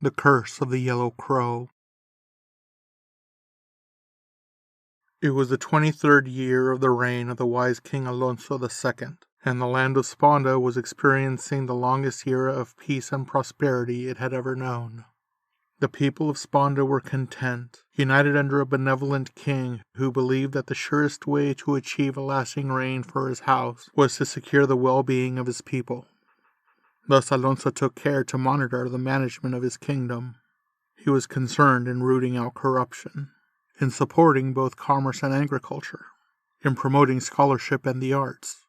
The Curse of the Yellow Crow. It was the 23rd year of the reign of the wise King Alonso II, and the land of Sponda was experiencing the longest era of peace and prosperity it had ever known. The people of Sponda were content, united under a benevolent king who believed that the surest way to achieve a lasting reign for his house was to secure the well-being of his people. Thus Alonso took care to monitor the management of his kingdom. He was concerned in rooting out corruption, in supporting both commerce and agriculture, in promoting scholarship and the arts,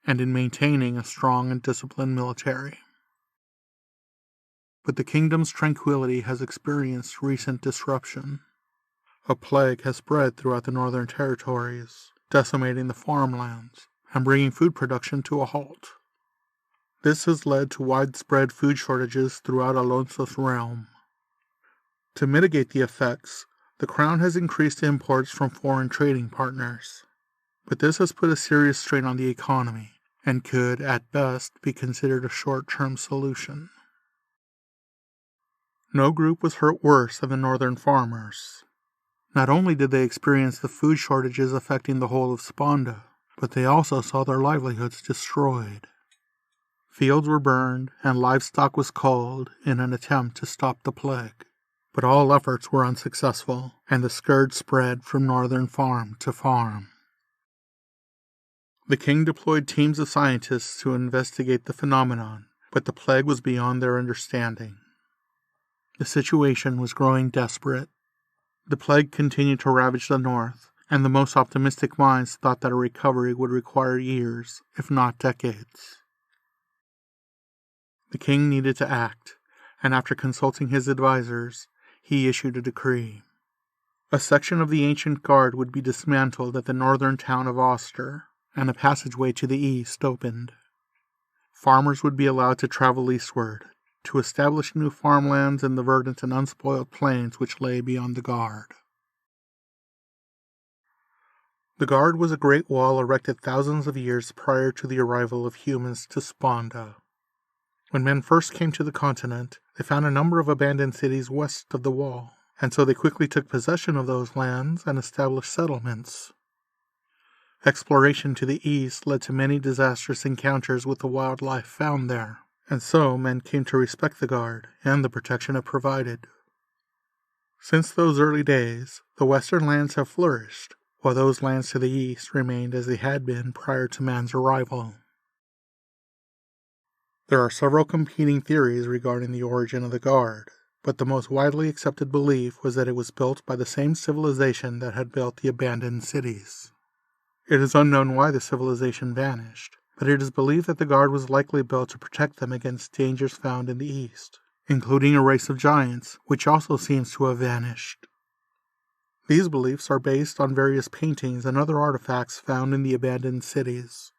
and in maintaining a strong and disciplined military. But the kingdom's tranquility has experienced recent disruption. A plague has spread throughout the northern territories, decimating the farmlands and bringing food production to a halt. This has led to widespread food shortages throughout Alonso's realm. To mitigate the effects, the crown has increased imports from foreign trading partners. But this has put a serious strain on the economy and could, at best, be considered a short-term solution. No group was hurt worse than the northern farmers. Not only did they experience the food shortages affecting the whole of Sponda, but they also saw their livelihoods destroyed. Fields were burned and livestock was culled in an attempt to stop the plague. But all efforts were unsuccessful, and the scourge spread from northern farm to farm. The king deployed teams of scientists to investigate the phenomenon, but the plague was beyond their understanding. The situation was growing desperate. The plague continued to ravage the north, and the most optimistic minds thought that a recovery would require years, if not decades. The king needed to act, and after consulting his advisors, he issued a decree. A section of the ancient guard would be dismantled at the northern town of Oster, and a passageway to the east opened. Farmers would be allowed to travel eastward, to establish new farmlands in the verdant and unspoiled plains which lay beyond the guard. The guard was a great wall erected thousands of years prior to the arrival of humans to Sponda. When men first came to the continent, they found a number of abandoned cities west of the wall, and so they quickly took possession of those lands and established settlements. Exploration to the east led to many disastrous encounters with the wildlife found there, and so men came to respect the guard and the protection it provided. Since those early days, the western lands have flourished, while those lands to the east remained as they had been prior to man's arrival. There are several competing theories regarding the origin of the guard, but the most widely accepted belief was that it was built by the same civilization that had built the abandoned cities. It is unknown why the civilization vanished, but it is believed that the guard was likely built to protect them against dangers found in the east, including a race of giants, which also seems to have vanished. These beliefs are based on various paintings and other artifacts found in the abandoned cities.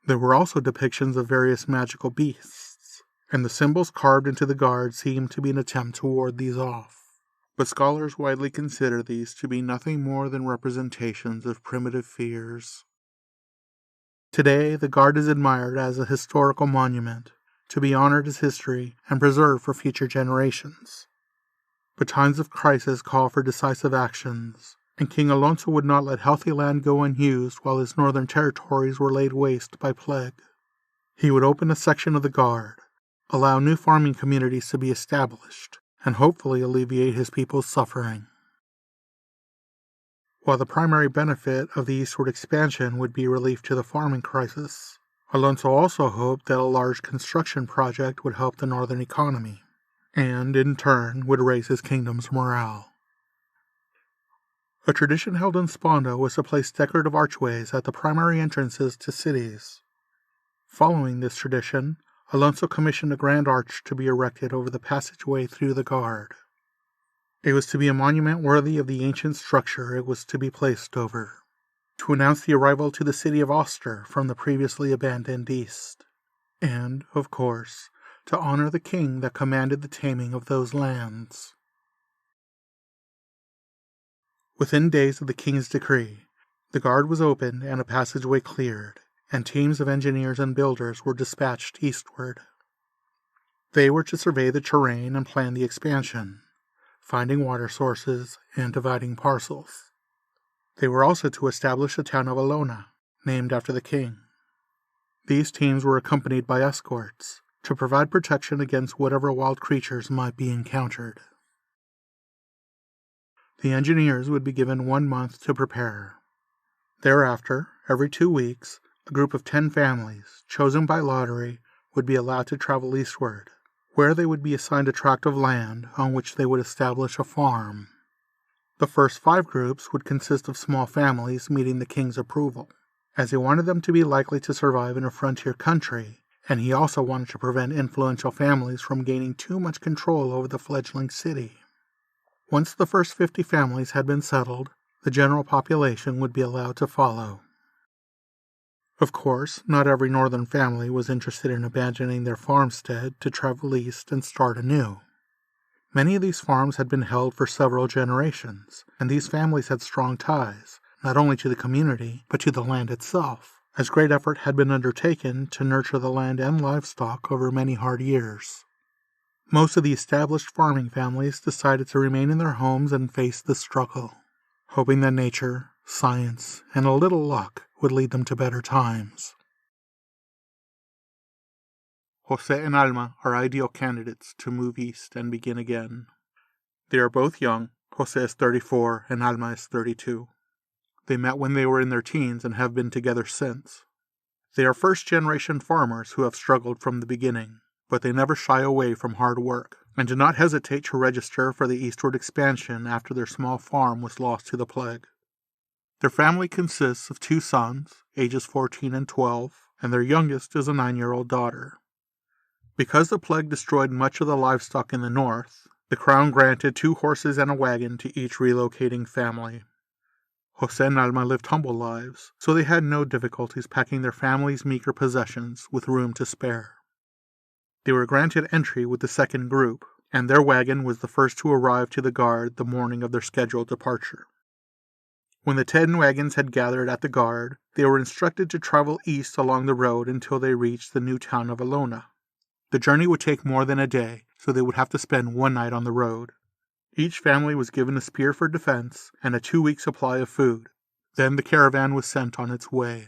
There were also depictions of various magical beasts, and the symbols carved into the guard seemed to be an attempt to ward these off. But scholars widely consider these to be nothing more than representations of primitive fears. Today, the guard is admired as a historical monument, to be honored as history and preserved for future generations. But times of crisis call for decisive actions, and King Alonso would not let healthy land go unused while his northern territories were laid waste by plague. He would open a section of the guard, allow new farming communities to be established, and hopefully alleviate his people's suffering. While the primary benefit of the eastward expansion would be relief to the farming crisis, Alonso also hoped that a large construction project would help the northern economy, and, in turn, would raise his kingdom's morale. A tradition held in Sponda was to place decorative archways at the primary entrances to cities. Following this tradition, Alonso commissioned a grand arch to be erected over the passageway through the guard. It was to be a monument worthy of the ancient structure it was to be placed over, to announce the arrival to the city of Oster from the previously abandoned east, and, of course, to honor the king that commanded the taming of those lands. Within days of the king's decree, the guard was opened and a passageway cleared, and teams of engineers and builders were dispatched eastward. They were to survey the terrain and plan the expansion, finding water sources and dividing parcels. They were also to establish the town of Alona, named after the king. These teams were accompanied by escorts to provide protection against whatever wild creatures might be encountered. The engineers would be given 1 month to prepare. Thereafter, every 2 weeks, a group of 10 families, chosen by lottery, would be allowed to travel eastward, where they would be assigned a tract of land on which they would establish a farm. The first 5 groups would consist of small families meeting the king's approval, as he wanted them to be likely to survive in a frontier country, and he also wanted to prevent influential families from gaining too much control over the fledgling city. Once the first 50 families had been settled, the general population would be allowed to follow. Of course, not every northern family was interested in abandoning their farmstead to travel east and start anew. Many of these farms had been held for several generations, and these families had strong ties, not only to the community, but to the land itself, as great effort had been undertaken to nurture the land and livestock over many hard years. Most of the established farming families decided to remain in their homes and face the struggle, hoping that nature, science, and a little luck would lead them to better times. Jose and Alma are ideal candidates to move east and begin again. They are both young. Jose is 34 and Alma is 32. They met when they were in their teens and have been together since. They are first-generation farmers who have struggled from the beginning, but they never shy away from hard work, and do not hesitate to register for the eastward expansion after their small farm was lost to the plague. Their family consists of 2 sons, ages 14 and 12, and their youngest is a 9-year-old daughter. Because the plague destroyed much of the livestock in the north, the crown granted 2 horses and a wagon to each relocating family. Jose and Alma lived humble lives, so they had no difficulties packing their family's meager possessions with room to spare. They were granted entry with the second group, and their wagon was the first to arrive to the guard the morning of their scheduled departure. When the 10 wagons had gathered at the guard, they were instructed to travel east along the road until they reached the new town of Alona. The journey would take more than a day, so they would have to spend 1 night on the road. Each family was given a spear for defense and a 2-week supply of food. Then the caravan was sent on its way.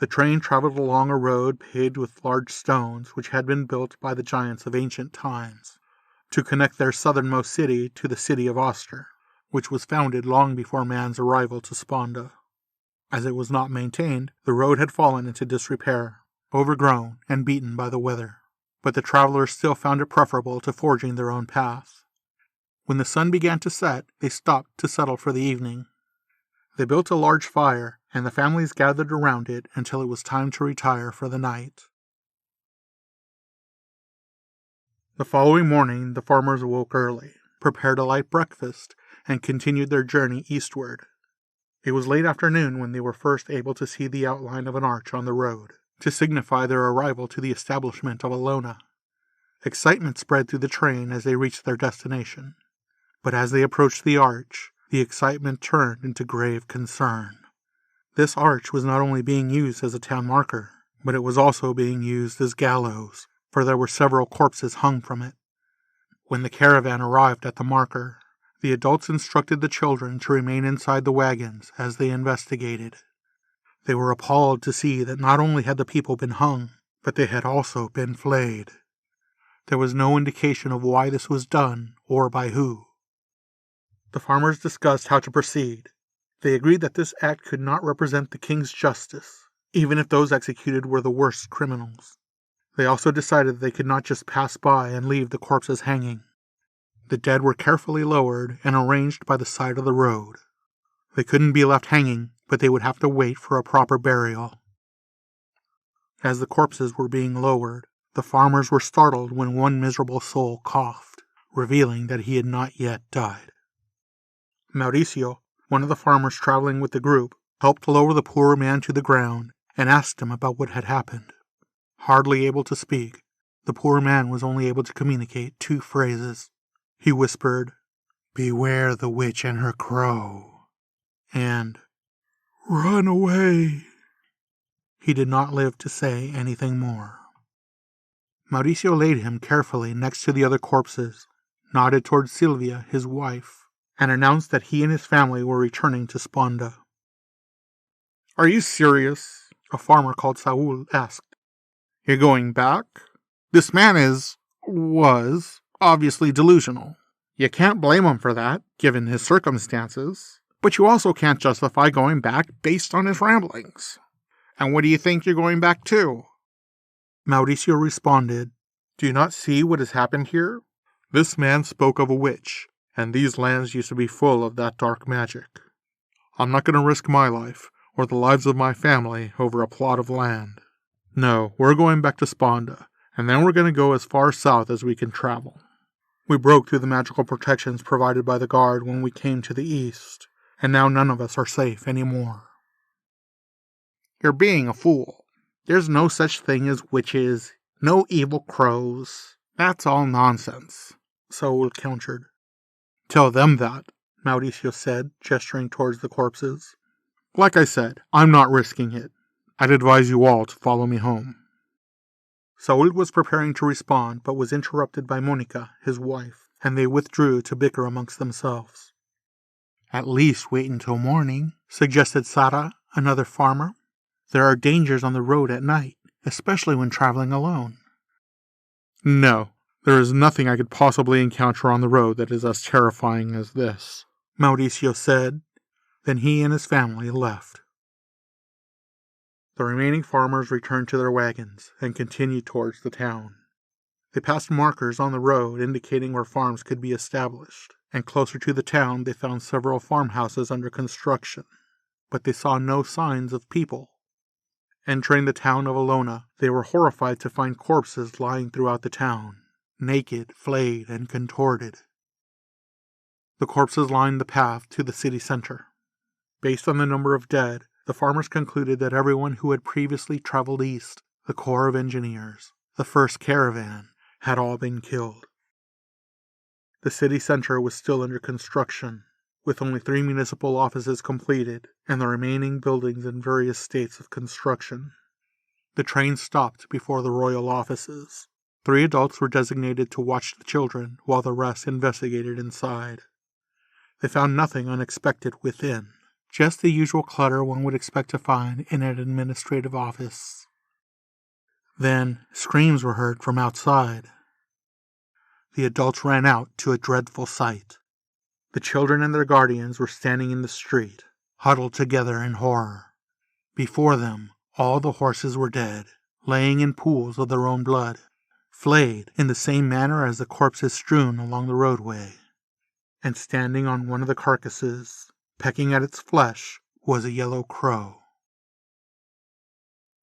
The train traveled along a road paved with large stones which had been built by the giants of ancient times, to connect their southernmost city to the city of Oster, which was founded long before man's arrival to Sponda. As it was not maintained, the road had fallen into disrepair, overgrown and beaten by the weather, but the travelers still found it preferable to forging their own path. When the sun began to set, they stopped to settle for the evening. They built a large fire, and the families gathered around it until it was time to retire for the night. The following morning, the farmers woke early, prepared a light breakfast, and continued their journey eastward. It was late afternoon when they were first able to see the outline of an arch on the road, to signify their arrival to the establishment of Alona. Excitement spread through the train as they reached their destination. But as they approached the arch, the excitement turned into grave concern. This arch was not only being used as a town marker, but it was also being used as gallows, for there were several corpses hung from it. When the caravan arrived at the marker, the adults instructed the children to remain inside the wagons as they investigated. They were appalled to see that not only had the people been hung, but they had also been flayed. There was no indication of why this was done or by who. The farmers discussed how to proceed. They agreed that this act could not represent the king's justice, even if those executed were the worst criminals. They also decided they could not just pass by and leave the corpses hanging. The dead were carefully lowered and arranged by the side of the road. They couldn't be left hanging, but they would have to wait for a proper burial. As the corpses were being lowered, the farmers were startled when one miserable soul coughed, revealing that he had not yet died. Mauricio, one of the farmers traveling with the group, helped lower the poor man to the ground and asked him about what had happened. Hardly able to speak, the poor man was only able to communicate 2 phrases. He whispered, "Beware the witch and her crow," and "Run away." He did not live to say anything more. Mauricio laid him carefully next to the other corpses, nodded towards Silvia, his wife, and announced that he and his family were returning to Sponda. "Are you serious?" a farmer called Saul asked. "You're going back? This man was obviously delusional. You can't blame him for that, given his circumstances, but you also can't justify going back based on his ramblings. And what do you think you're going back to?" Mauricio responded, "Do you not see what has happened here? This man spoke of a witch, and these lands used to be full of that dark magic. I'm not going to risk my life, or the lives of my family, over a plot of land. No, we're going back to Sponda, and then we're going to go as far south as we can travel. We broke through the magical protections provided by the guard when we came to the east, and now none of us are safe anymore." "You're being a fool. There's no such thing as witches, no evil crows. That's all nonsense," Saul countered. "Tell them that," Mauricio said, gesturing towards the corpses. "Like I said, I'm not risking it. I'd advise you all to follow me home." Saul was preparing to respond, but was interrupted by Monica, his wife, and they withdrew to bicker amongst themselves. "At least wait until morning," suggested Sara, another farmer. "There are dangers on the road at night, especially when traveling alone." "No, there is nothing I could possibly encounter on the road that is as terrifying as this," Mauricio said. Then he and his family left. The remaining farmers returned to their wagons and continued towards the town. They passed markers on the road indicating where farms could be established, and closer to the town they found several farmhouses under construction, but they saw no signs of people. Entering the town of Alona, they were horrified to find corpses lying throughout the town, naked, flayed, and contorted. The corpses lined the path to the city center. Based on the number of dead, the farmers concluded that everyone who had previously traveled east, the Corps of Engineers, the first caravan, had all been killed. The city center was still under construction, with only 3 municipal offices completed and the remaining buildings in various states of construction. The train stopped before the royal offices. 3 adults were designated to watch the children, while the rest investigated inside. They found nothing unexpected within. Just the usual clutter one would expect to find in an administrative office. Then screams were heard from outside. The adults ran out to a dreadful sight. The children and their guardians were standing in the street, huddled together in horror. Before them, all the horses were dead, laying in pools of their own blood, flayed in the same manner as the corpses strewn along the roadway. And standing on one of the carcasses, pecking at its flesh, was a yellow crow.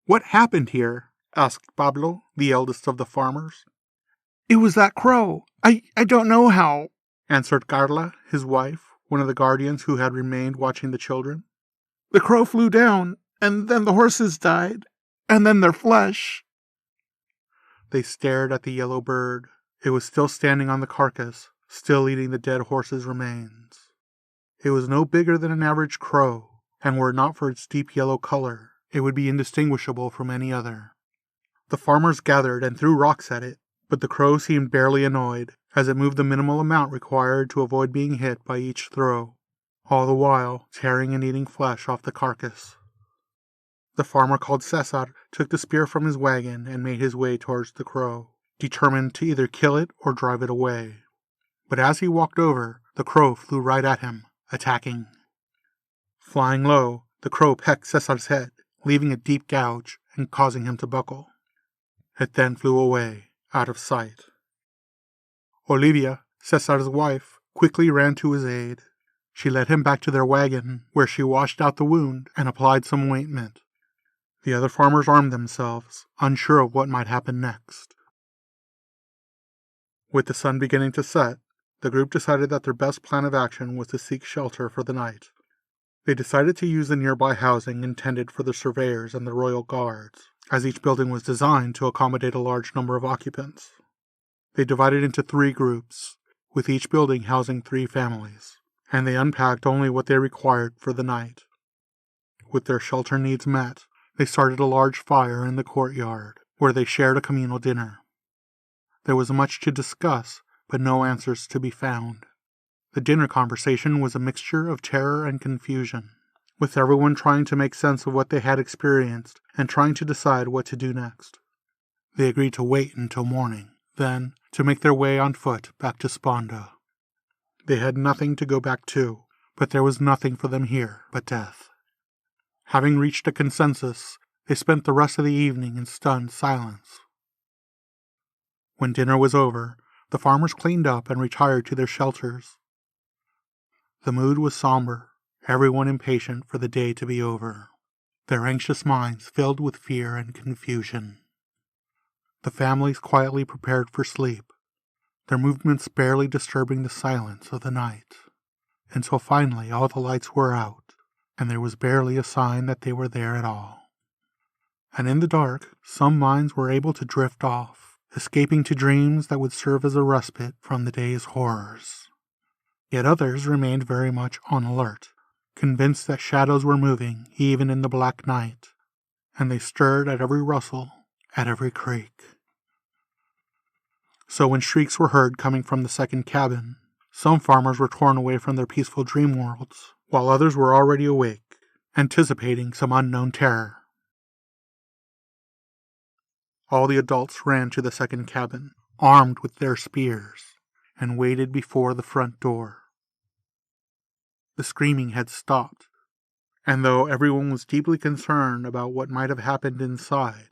"What happened here?" asked Pablo, the eldest of the farmers. "It was that crow. I don't know how," answered Carla, his wife, one of the guardians who had remained watching the children. "The crow flew down, and then the horses died, and then their flesh." They stared at the yellow bird. It was still standing on the carcass, still eating the dead horse's remains. It was no bigger than an average crow, and were it not for its deep yellow color, it would be indistinguishable from any other. The farmers gathered and threw rocks at it, but the crow seemed barely annoyed, as it moved the minimal amount required to avoid being hit by each throw, all the while tearing and eating flesh off the carcass. The farmer called Cesar took the spear from his wagon and made his way towards the crow, determined to either kill it or drive it away. But as he walked over, the crow flew right at him, attacking. Flying low, the crow pecked Cesar's head, leaving a deep gouge and causing him to buckle. It then flew away, out of sight. Olivia, Cesar's wife, quickly ran to his aid. She led him back to their wagon, where she washed out the wound and applied some ointment. The other farmers armed themselves, unsure of what might happen next. With the sun beginning to set, the group decided that their best plan of action was to seek shelter for the night. They decided to use the nearby housing intended for the surveyors and the royal guards, as each building was designed to accommodate a large number of occupants. They divided into 3 groups, with each building housing 3 families, and they unpacked only what they required for the night. With their shelter needs met, they started a large fire in the courtyard, where they shared a communal dinner. There was much to discuss, but no answers to be found. The dinner conversation was a mixture of terror and confusion, with everyone trying to make sense of what they had experienced and trying to decide what to do next. They agreed to wait until morning, then to make their way on foot back to Sponda. They had nothing to go back to, but there was nothing for them here but death. Having reached a consensus, they spent the rest of the evening in stunned silence. When dinner was over, the farmers cleaned up and retired to their shelters. The mood was somber, everyone impatient for the day to be over, their anxious minds filled with fear and confusion. The families quietly prepared for sleep, their movements barely disturbing the silence of the night, until finally all the lights were out, and there was barely a sign that they were there at all. And in the dark, some minds were able to drift off, escaping to dreams that would serve as a respite from the day's horrors. Yet others remained very much on alert, convinced that shadows were moving even in the black night, and they stirred at every rustle, at every creak. So when shrieks were heard coming from the second cabin, some farmers were torn away from their peaceful dream worlds, while others were already awake, anticipating some unknown terror. All the adults ran to the second cabin, armed with their spears, and waited before the front door. The screaming had stopped, and though everyone was deeply concerned about what might have happened inside,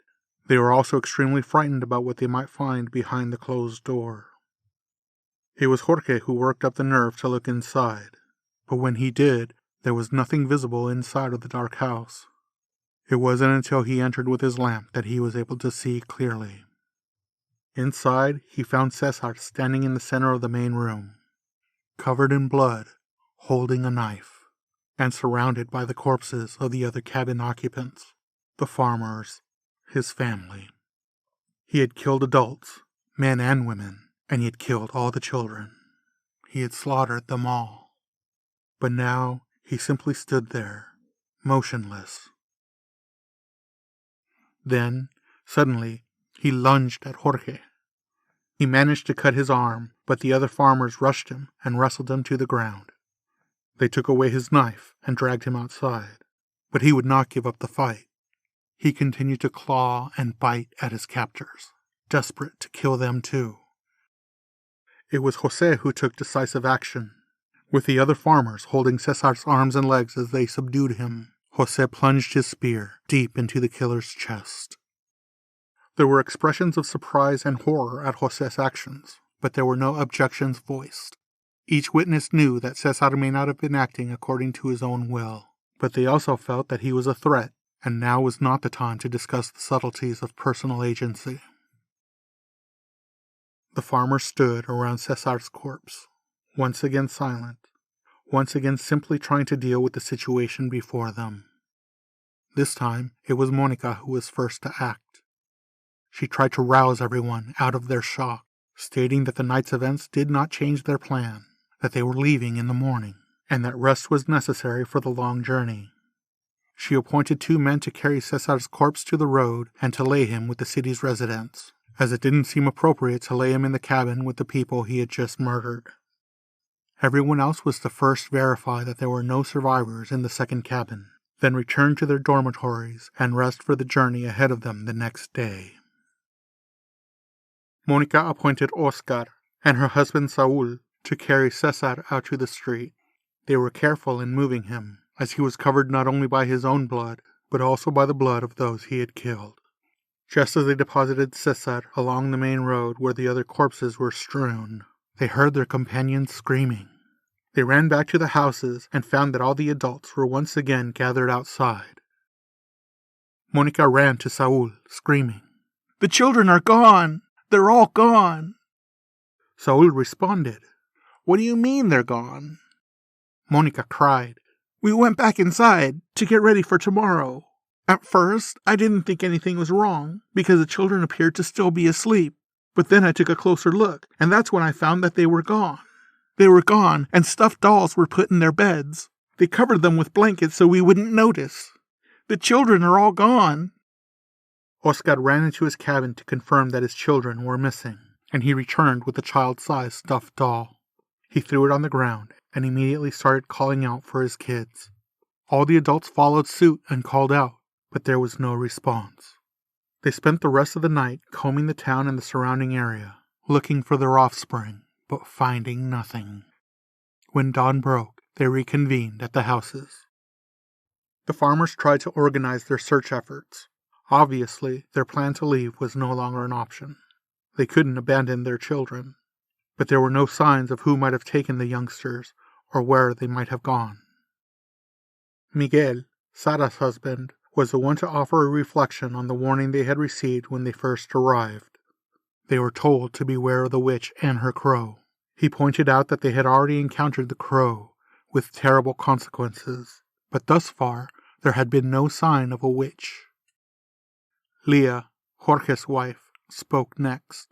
they were also extremely frightened about what they might find behind the closed door. It was Jorge who worked up the nerve to look inside, but when he did, there was nothing visible inside of the dark house. It wasn't until he entered with his lamp that he was able to see clearly. Inside, he found Cesar standing in the center of the main room, covered in blood, holding a knife, and surrounded by the corpses of the other cabin occupants, the farmers, his family. He had killed adults, men and women, and he had killed all the children. He had slaughtered them all. But now he simply stood there, motionless. Then, suddenly, he lunged at Jorge. He managed to cut his arm, but the other farmers rushed him and wrestled him to the ground. They took away his knife and dragged him outside, but he would not give up the fight. He continued to claw and bite at his captors, desperate to kill them too. It was José who took decisive action. With the other farmers holding Cesar's arms and legs as they subdued him, José plunged his spear deep into the killer's chest. There were expressions of surprise and horror at José's actions, but there were no objections voiced. Each witness knew that Cesar may not have been acting according to his own will, but they also felt that he was a threat, and now was not the time to discuss the subtleties of personal agency. The farmers stood around Cesar's corpse, once again silent, once again simply trying to deal with the situation before them. This time, it was Mónica who was first to act. She tried to rouse everyone out of their shock, stating that the night's events did not change their plan, that they were leaving in the morning, and that rest was necessary for the long journey. She appointed 2 men to carry Cesar's corpse to the road and to lay him with the city's residents, as it didn't seem appropriate to lay him in the cabin with the people he had just murdered. Everyone else was to first verify that there were no survivors in the second cabin, then return to their dormitories and rest for the journey ahead of them the next day. Mónica appointed Oscar and her husband Saúl to carry Cesar out to the street. They were careful in moving him, as he was covered not only by his own blood, but also by the blood of those he had killed. Just as they deposited Cesar along the main road where the other corpses were strewn, they heard their companions screaming. They ran back to the houses and found that all the adults were once again gathered outside. Mónica ran to Saúl, screaming, "The children are gone! They're all gone!" Saúl responded, "What do you mean they're gone?" Mónica cried, "We went back inside to get ready for tomorrow. At first, I didn't think anything was wrong, because the children appeared to still be asleep. But then I took a closer look, and that's when I found that they were gone. They were gone, and stuffed dolls were put in their beds. They covered them with blankets so we wouldn't notice. The children are all gone." Oscar ran into his cabin to confirm that his children were missing, and he returned with a child-sized stuffed doll. He threw it on the ground and immediately started calling out for his kids. All the adults followed suit and called out, but there was no response. They spent the rest of the night combing the town and the surrounding area, looking for their offspring, but finding nothing. When dawn broke, they reconvened at the houses. The farmers tried to organize their search efforts. Obviously, their plan to leave was no longer an option. They couldn't abandon their children, but there were no signs of who might have taken the youngsters or where they might have gone. Miguel, Sara's husband, was the one to offer a reflection on the warning they had received when they first arrived. They were told to beware of the witch and her crow. He pointed out that they had already encountered the crow, with terrible consequences, but thus far there had been no sign of a witch. Leah, Jorge's wife, spoke next.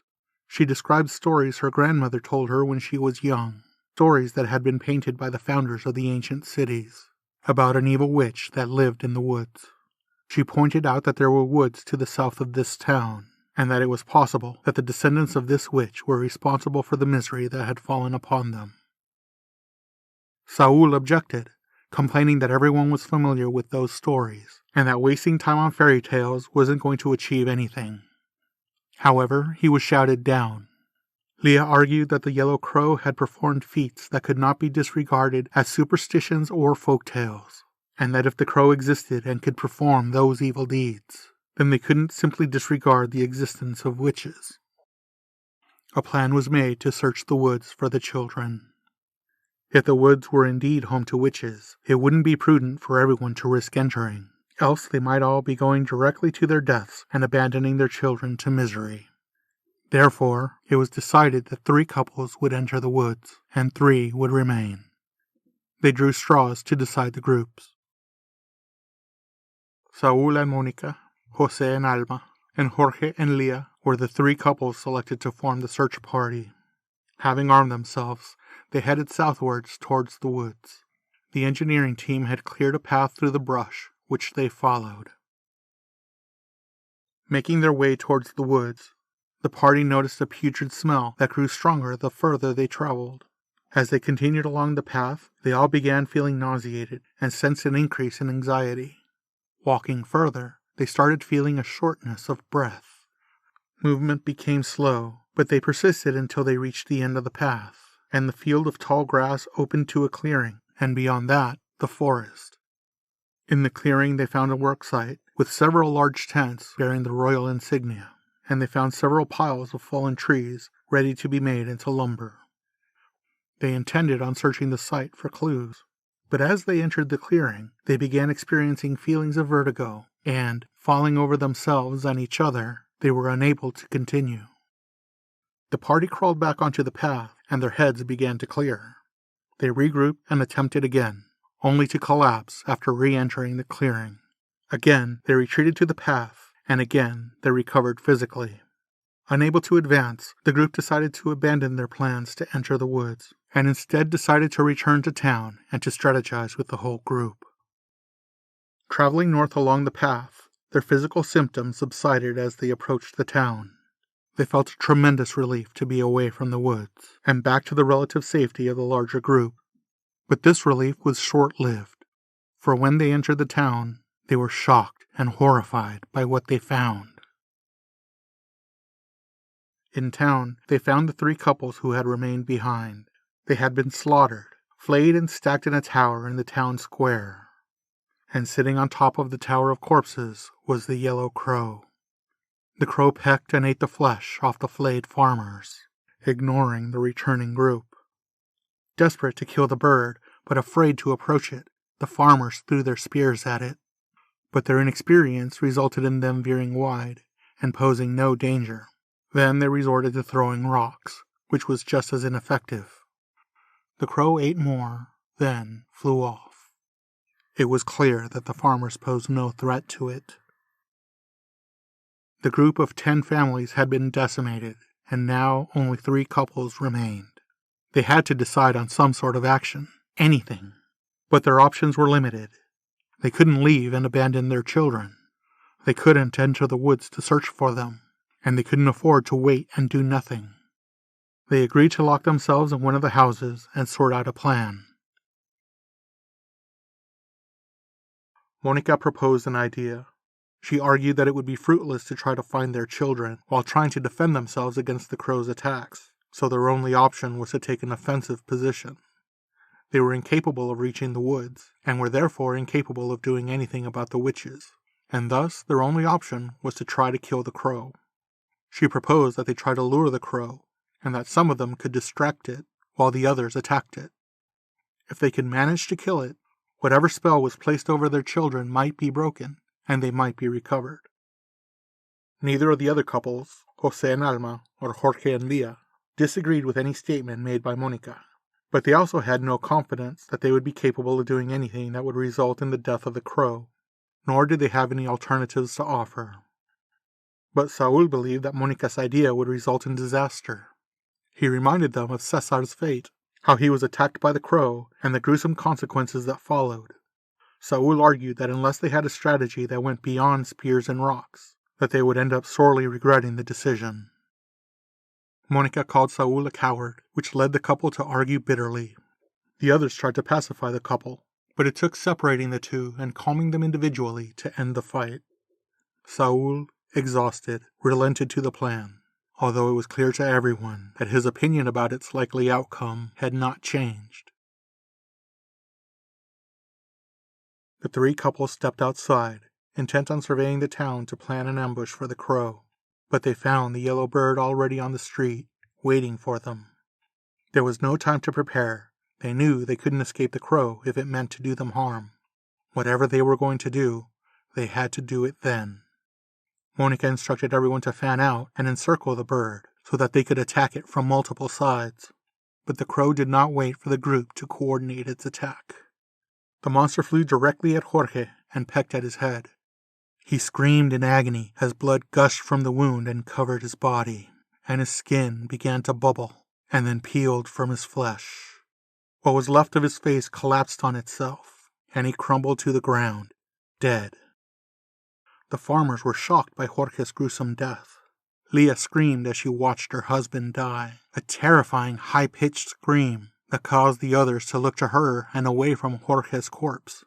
She described stories her grandmother told her when she was young, stories that had been painted by the founders of the ancient cities, about an evil witch that lived in the woods. She pointed out that there were woods to the south of this town, and that it was possible that the descendants of this witch were responsible for the misery that had fallen upon them. Saul objected, complaining that everyone was familiar with those stories, and that wasting time on fairy tales wasn't going to achieve anything. However, he was shouted down. Leah argued that the yellow crow had performed feats that could not be disregarded as superstitions or folk tales, and that if the crow existed and could perform those evil deeds, then they couldn't simply disregard the existence of witches. A plan was made to search the woods for the children. If the woods were indeed home to witches, it wouldn't be prudent for everyone to risk entering, else they might all be going directly to their deaths and abandoning their children to misery. Therefore, it was decided that 3 couples would enter the woods, and 3 would remain. They drew straws to decide the groups. Saul and Monica, Jose and Alma, and Jorge and Leah were the 3 couples selected to form the search party. Having armed themselves, they headed southwards towards the woods. The engineering team had cleared a path through the brush, which they followed. Making their way towards the woods, the party noticed a putrid smell that grew stronger the further they traveled. As they continued along the path, they all began feeling nauseated and sensed an increase in anxiety. Walking further, they started feeling a shortness of breath. Movement became slow, but they persisted until they reached the end of the path, and the field of tall grass opened to a clearing, and beyond that, the forest. In the clearing they found a worksite, with several large tents bearing the royal insignia, and they found several piles of fallen trees ready to be made into lumber. They intended on searching the site for clues, but as they entered the clearing, they began experiencing feelings of vertigo, and, falling over themselves and each other, they were unable to continue. The party crawled back onto the path, and their heads began to clear. They regrouped and attempted again, only to collapse after re-entering the clearing. Again, they retreated to the path, and again they recovered physically. Unable to advance, the group decided to abandon their plans to enter the woods, and instead decided to return to town and to strategize with the whole group. Traveling north along the path, their physical symptoms subsided as they approached the town. They felt a tremendous relief to be away from the woods, and back to the relative safety of the larger group. But this relief was short-lived, for when they entered the town, they were shocked and horrified by what they found. In town, they found the 3 couples who had remained behind. They had been slaughtered, flayed and stacked in a tower in the town square. And sitting on top of the tower of corpses was the yellow crow. The crow pecked and ate the flesh off the flayed farmers, ignoring the returning group. Desperate to kill the bird, but afraid to approach it, the farmers threw their spears at it. But their inexperience resulted in them veering wide and posing no danger. Then they resorted to throwing rocks, which was just as ineffective. The crow ate more, then flew off. It was clear that the farmers posed no threat to it. The group of 10 families had been decimated, and now only 3 couples remained. They had to decide on some sort of action, anything. But their options were limited. They couldn't leave and abandon their children. They couldn't enter the woods to search for them, and they couldn't afford to wait and do nothing. They agreed to lock themselves in one of the houses and sort out a plan. Monica proposed an idea. She argued that it would be fruitless to try to find their children while trying to defend themselves against the crows' attacks, so their only option was to take an offensive position. They were incapable of reaching the woods, and were therefore incapable of doing anything about the witches, and thus their only option was to try to kill the crow. She proposed that they try to lure the crow, and that some of them could distract it while the others attacked it. If they could manage to kill it, whatever spell was placed over their children might be broken, and they might be recovered. Neither of the other couples, José and Alma or Jorge and Lía, disagreed with any statement made by Monica, but they also had no confidence that they would be capable of doing anything that would result in the death of the crow, nor did they have any alternatives to offer. But Saúl believed that Monica's idea would result in disaster. He reminded them of César's fate, how he was attacked by the crow, and the gruesome consequences that followed. Saúl argued that unless they had a strategy that went beyond spears and rocks, that they would end up sorely regretting the decision. Monica called Saúl a coward, which led the couple to argue bitterly. The others tried to pacify the couple, but it took separating the two and calming them individually to end the fight. Saúl, exhausted, relented to the plan, although it was clear to everyone that his opinion about its likely outcome had not changed. The three couples stepped outside, intent on surveying the town to plan an ambush for the crow, but they found the yellow bird already on the street, waiting for them. There was no time to prepare. They knew they couldn't escape the crow if it meant to do them harm. Whatever they were going to do, they had to do it then. Monica instructed everyone to fan out and encircle the bird so that they could attack it from multiple sides, but the crow did not wait for the group to coordinate its attack. The monster flew directly at Jorge and pecked at his head. He screamed in agony as blood gushed from the wound and covered his body, and his skin began to bubble and then peeled from his flesh. What was left of his face collapsed on itself, and he crumbled to the ground, dead. The farmers were shocked by Jorge's gruesome death. Lía screamed as she watched her husband die, a terrifying high-pitched scream that caused the others to look to her and away from Jorge's corpse,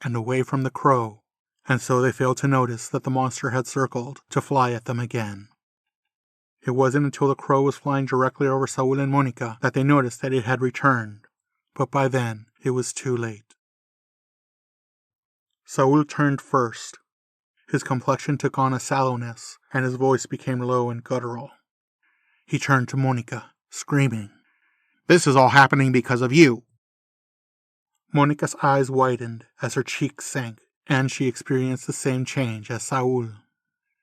and away from the crow, and so they failed to notice that the monster had circled to fly at them again. It wasn't until the crow was flying directly over Saúl and Monica that they noticed that it had returned, but by then it was too late. Saúl turned first. His complexion took on a sallowness, and his voice became low and guttural. He turned to Monica, screaming, "This is all happening because of you!" Monica's eyes widened as her cheeks sank, and she experienced the same change as Saúl.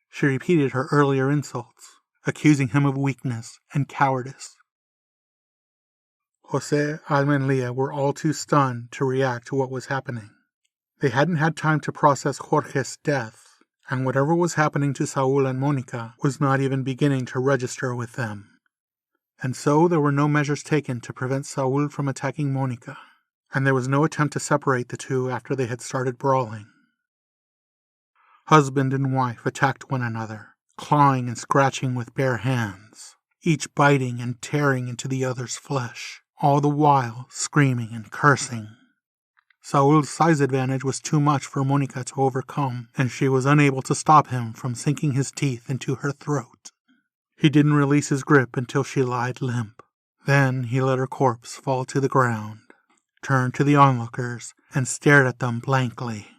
She repeated her earlier insults, accusing him of weakness and cowardice. José, Alma, and Lía were all too stunned to react to what was happening. They hadn't had time to process Jorge's death, and whatever was happening to Saúl and Monica was not even beginning to register with them. And so there were no measures taken to prevent Saúl from attacking Monica, and there was no attempt to separate the two after they had started brawling. Husband and wife attacked one another, clawing and scratching with bare hands, each biting and tearing into the other's flesh, all the while screaming and cursing. Saúl's size advantage was too much for Monica to overcome, and she was unable to stop him from sinking his teeth into her throat. He didn't release his grip until she lied limp. Then he let her corpse fall to the ground, turned to the onlookers, and stared at them blankly.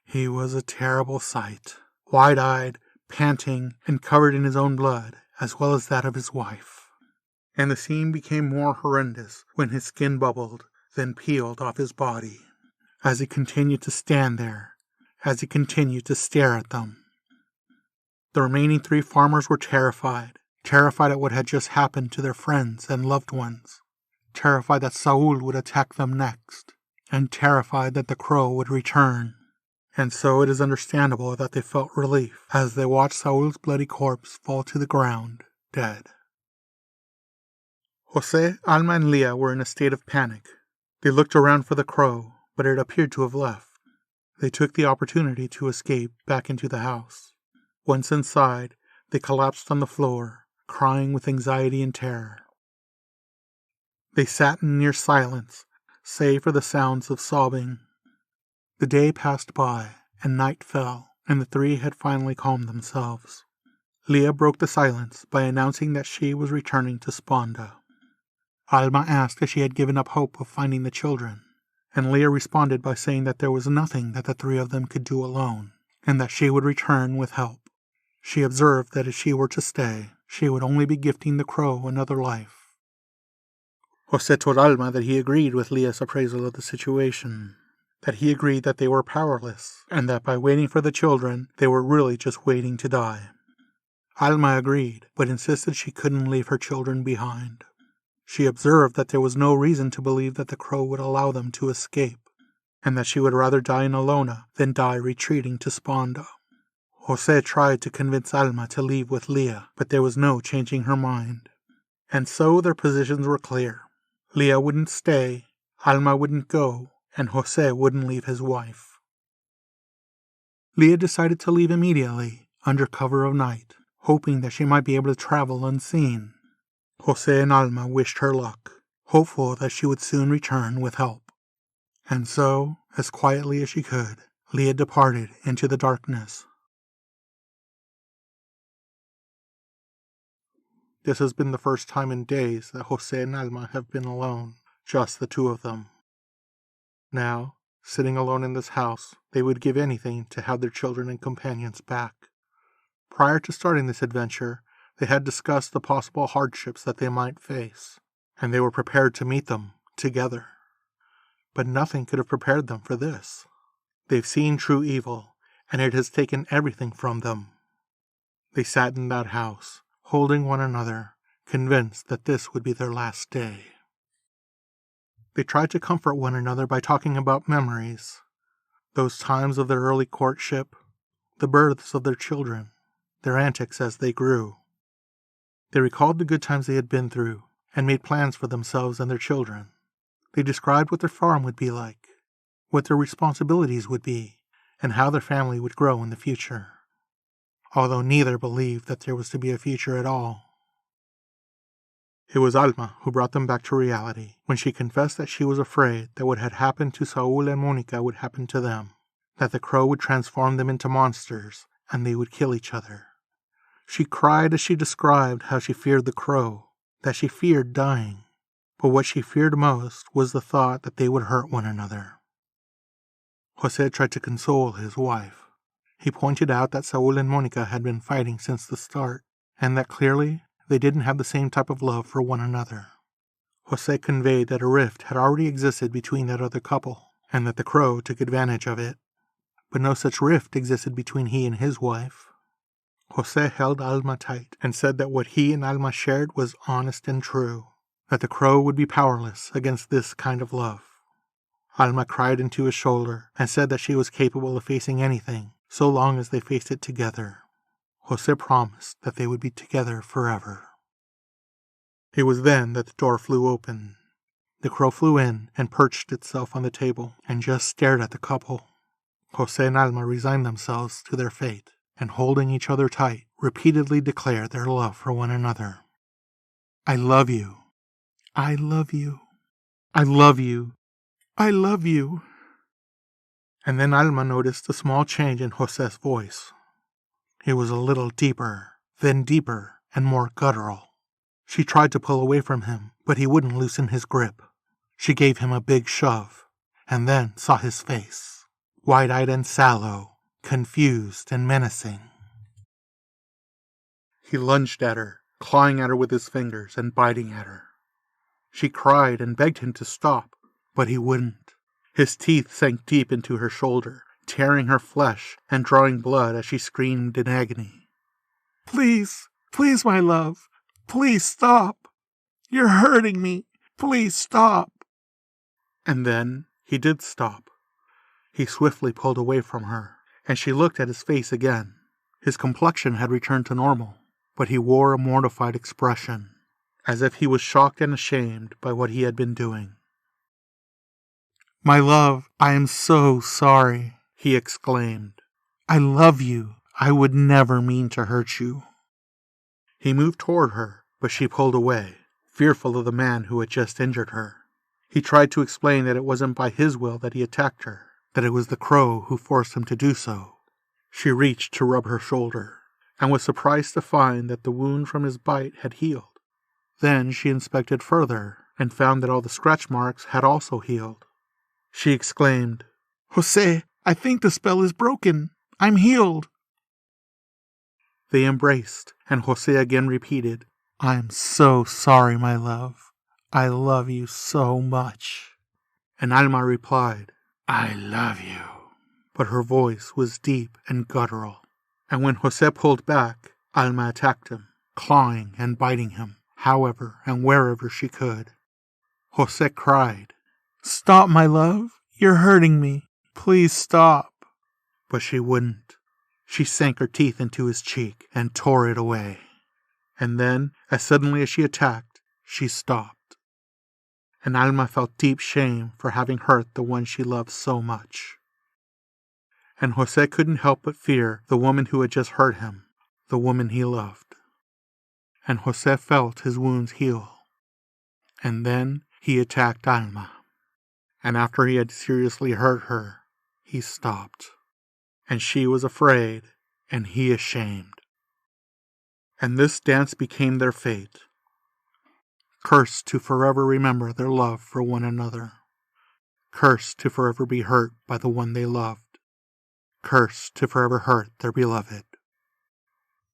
He was a terrible sight, wide-eyed, panting, and covered in his own blood, as well as that of his wife. And the scene became more horrendous when his skin bubbled, then peeled off his body, as he continued to stand there, as he continued to stare at them. The remaining three farmers were terrified at what had just happened to their friends and loved ones, terrified that Saúl would attack them next, and terrified that the crow would return. And so it is understandable that they felt relief as they watched Saúl's bloody corpse fall to the ground, dead. José, Alma, and Lía were in a state of panic. They looked around for the crow, but it appeared to have left. They took the opportunity to escape back into the house. Once inside, they collapsed on the floor, crying with anxiety and terror. They sat in near silence, save for the sounds of sobbing. The day passed by, and night fell, and the three had finally calmed themselves. Leah broke the silence by announcing that she was returning to Sponda. Alma asked if she had given up hope of finding the children, and Leah responded by saying that there was nothing that the three of them could do alone, and that she would return with help. She observed that if she were to stay, she would only be gifting the crow another life. José told Alma that he agreed with Leah's appraisal of the situation, that he agreed that they were powerless, and that by waiting for the children, they were really just waiting to die. Alma agreed, but insisted she couldn't leave her children behind. She observed that there was no reason to believe that the crow would allow them to escape, and that she would rather die in Olona than die retreating to Sponda. José tried to convince Alma to leave with Leah, but there was no changing her mind. And so their positions were clear. Leah wouldn't stay, Alma wouldn't go, and José wouldn't leave his wife. Leah decided to leave immediately, under cover of night, hoping that she might be able to travel unseen. José and Alma wished her luck, hopeful that she would soon return with help. And so, as quietly as she could, Leah departed into the darkness. This has been the first time in days that José and Alma have been alone, just the two of them. Now, sitting alone in this house, they would give anything to have their children and companions back. Prior to starting this adventure, they had discussed the possible hardships that they might face, and they were prepared to meet them together. But nothing could have prepared them for this. They've seen true evil, and it has taken everything from them. They sat in that house, holding one another, convinced that this would be their last day. They tried to comfort one another by talking about memories, those times of their early courtship, the births of their children, their antics as they grew. They recalled the good times they had been through, and made plans for themselves and their children. They described what their farm would be like, what their responsibilities would be, and how their family would grow in the future, although neither believed that there was to be a future at all. It was Alma who brought them back to reality when she confessed that she was afraid that what had happened to Saúl and Mónica would happen to them, that the crow would transform them into monsters and they would kill each other. She cried as she described how she feared the crow, that she feared dying, but what she feared most was the thought that they would hurt one another. José tried to console his wife. He pointed out that Saúl and Mónica had been fighting since the start, and that clearly they didn't have the same type of love for one another. José conveyed that a rift had already existed between that other couple, and that the crow took advantage of it. But no such rift existed between he and his wife. José held Alma tight and said that what he and Alma shared was honest and true, that the crow would be powerless against this kind of love. Alma cried into his shoulder and said that she was capable of facing anything so long as they faced it together. José promised that they would be together forever. It was then that the door flew open. The crow flew in and perched itself on the table and just stared at the couple. José and Alma resigned themselves to their fate, and holding each other tight, repeatedly declared their love for one another. I love you. I love you. I love you. I love you. And then Alma noticed a small change in José's voice. It was a little deeper, then deeper, and more guttural. She tried to pull away from him, but he wouldn't loosen his grip. She gave him a big shove, and then saw his face, wide-eyed and sallow, confused and menacing. He lunged at her, clawing at her with his fingers and biting at her. She cried and begged him to stop, but he wouldn't. His teeth sank deep into her shoulder, tearing her flesh and drawing blood as she screamed in agony. Please, please, my love, please stop. You're hurting me. Please stop. And then he did stop. He swiftly pulled away from her, and she looked at his face again. His complexion had returned to normal, but he wore a mortified expression, as if he was shocked and ashamed by what he had been doing. My love, I am so sorry, he exclaimed. I love you. I would never mean to hurt you. He moved toward her, but she pulled away, fearful of the man who had just injured her. He tried to explain that it wasn't by his will that he attacked her, that it was the crow who forced him to do so. She reached to rub her shoulder, and was surprised to find that the wound from his bite had healed. Then she inspected further, and found that all the scratch marks had also healed. She exclaimed, "Jose, I think the spell is broken. I'm healed." They embraced, and Jose again repeated, "I'm so sorry, my love. I love you so much." And Alma replied, "I love you." But her voice was deep and guttural. And when Jose pulled back, Alma attacked him, clawing and biting him, however and wherever she could. Jose cried, "Stop, my love. You're hurting me. Please stop." But she wouldn't. She sank her teeth into his cheek and tore it away. And then, as suddenly as she attacked, she stopped. And Alma felt deep shame for having hurt the one she loved so much. And Jose couldn't help but fear the woman who had just hurt him, the woman he loved. And Jose felt his wounds heal. And then he attacked Alma. And after he had seriously hurt her, he stopped. And she was afraid, and he ashamed. And this dance became their fate, cursed to forever remember their love for one another, cursed to forever be hurt by the one they loved, cursed to forever hurt their beloved.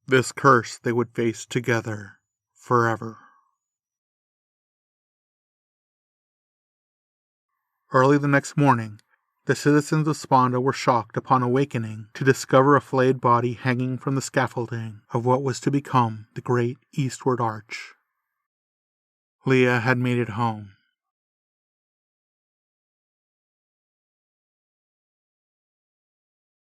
This curse they would face together forever. Early the next morning, the citizens of Sponda were shocked upon awakening to discover a flayed body hanging from the scaffolding of what was to become the great eastward arch. Leah had made it home.